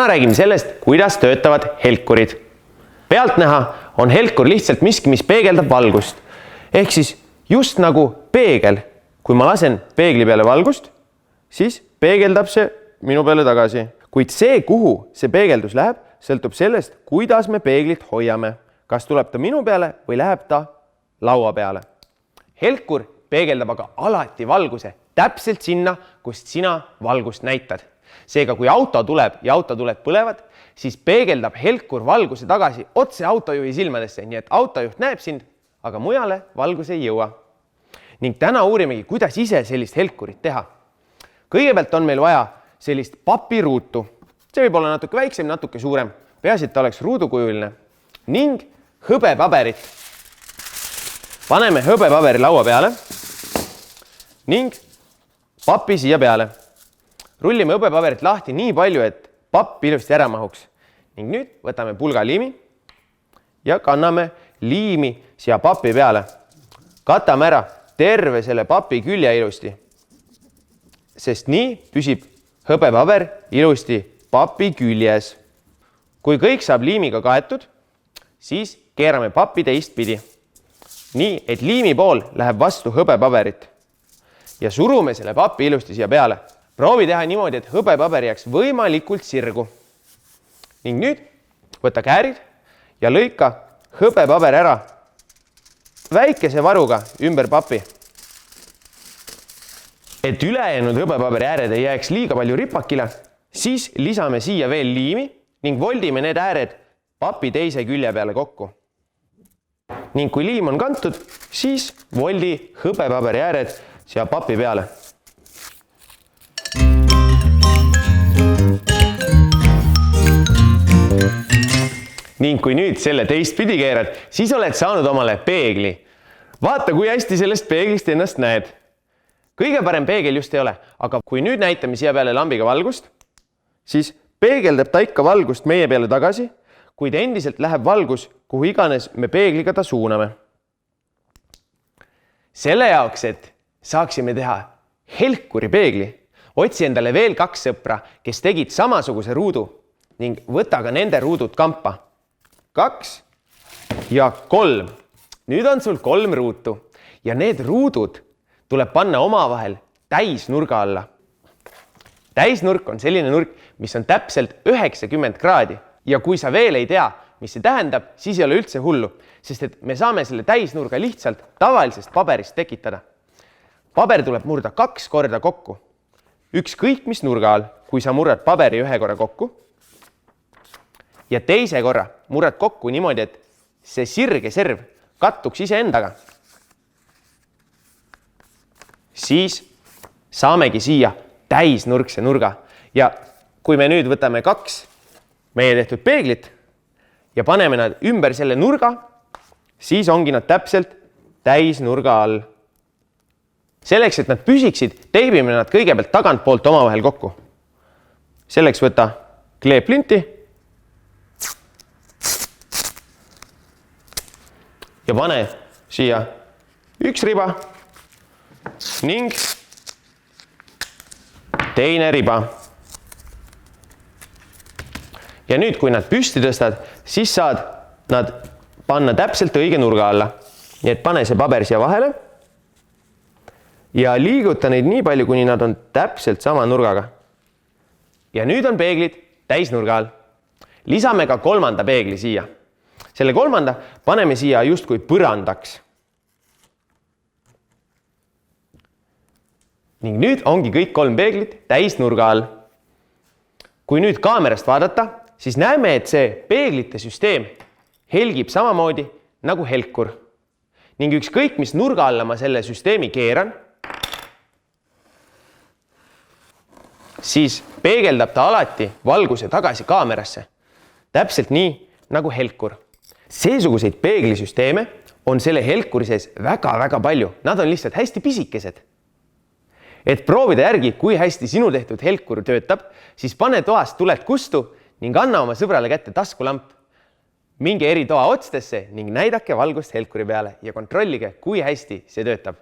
Täna räägime sellest, kuidas töötavad helkurid. Pealtnäha on helkur lihtsalt miski, mis peegeldab valgust. Ehk siis just nagu peegel. Kui ma lasen peegli peale valgust, siis peegeldab see minu peale tagasi. Kuid see, kuhu see peegeldus läheb, sõltub sellest, kuidas me peeglit hoiame. Kas tuleb ta minu peale või läheb ta laua peale. Helkur peegeldab aga alati valguse täpselt sinna, kust sina valgust näitad. Seega, kui auto tuleb ja autotuled põlevad, siis peegeldab helkur valguse tagasi otse autojuhi silmadesse, nii et autojuht näeb sind, aga mujale valgus ei jõua. Ning täna uurimegi, kuidas ise sellist helkurit teha. Kõigepealt on meil vaja sellist papiruutu. See võib olla natuke väiksem, natuke suurem. Peaasi, et ta oleks ruudukujuline. Ning hõbepaberit. Paneme hõbepaberi laua peale ning papi siia peale. Rullime hõbepaberit lahti nii palju, et papp ilusti ära mahuks. Ning nüüd võtame pulga liimi ja kanname liimi siia papi peale. Katame ära terve selle papi külje ilusti, sest nii püsib hõbepaber ilusti papi küljes. Kui kõik saab liimiga kaetud, siis keerame papi teistpidi. Nii, et liimi pool läheb vastu hõbepaberit ja surume selle papi ilusti siia peale. Proovi teha niimoodi, et hõbepaber jääks võimalikult sirgu. Ning nüüd võta käärid ja lõika hõbepaber ära väikese varuga ümber papi. Et ülejäänud hõbepaberi ääred ei jääks liiga palju ripakile, siis lisame siia veel liimi ning voldime need ääred papi teise külje peale kokku. Ning kui liim on kantud, siis voldi hõbepaberi ääred siia papi peale. Ning kui nüüd selle teistpidi keerad, siis oled saanud omale peegli. Vaata, kui hästi sellest peeglist ennast näed. Kõige parem peegel just ei ole, aga kui nüüd näitame siia peale lambiga valgust, siis peegeldab ta ikka valgust meie peale tagasi, kuid endiselt läheb valgus, kuhu iganes me peegliga ta suuname. Selle jaoks, et saaksime teha helkuri peegli, otsi endale veel 2 sõpra, kes tegid samasuguse ruudu ning võta ka nende ruudud kampa. 2 ja 3. Nüüd on sul 3 ruutu ja need ruudud tuleb panna omavahel täisnurga alla. Täisnurk on selline nurk, mis on täpselt 90 kraadi ja kui sa veel ei tea, mis see tähendab, siis ei ole üldse hullu, sest et me saame selle täisnurga lihtsalt tavalisest paberist tekitada. Paber tuleb murda 2 korda kokku. Ükskõik mis nurga all, kui sa murrad paberi 1 korra kokku ja teise korra murrad kokku niimoodi, et see sirge serv kattuks ise endaga. Siis saamegi siia täisnurkse nurga. Ja kui me nüüd võtame 2 meie tehtud peeglit ja paneme nad ümber selle nurga, siis ongi nad täpselt täisnurga all. Selleks, et nad püsiksid, teibime nad kõigepealt tagantpoolt omavahel kokku. Selleks võta kleeplinti ja pane siia 1 riba ning teine riba. Ja nüüd, kui nad püsti tõstad, siis saad nad panna täpselt õige nurga alla. Nii et pane see paber siia vahele ja liiguta neid nii palju, kuni nad on täpselt sama nurgaga. Ja nüüd on peeglid täisnurga all. Lisame ka 3. peegli siia. Selle 3. paneme siia justkui põrandaks. Ning nüüd ongi kõik 3 peeglit täisnurga all. Kui nüüd kaamerast vaadata, siis näeme, et see peeglite süsteem helgib samamoodi nagu helkur. Ning ükskõik, mis nurga alla ma selle süsteemi keeran, siis peegeldab ta alati valguse tagasi kaamerasse. Täpselt nii nagu helkur. Seesuguseid peeglisüsteeme on selle helkuri sees väga-väga palju. Nad on lihtsalt hästi pisikesed. Et proovida järgi, kui hästi sinu tehtud helkur töötab, siis pane toast tuled kustu ning anna oma sõbrale kätte taskulamp. Minge eri toa otstesse ning näidake valgust helkuri peale ja kontrollige, kui hästi see töötab.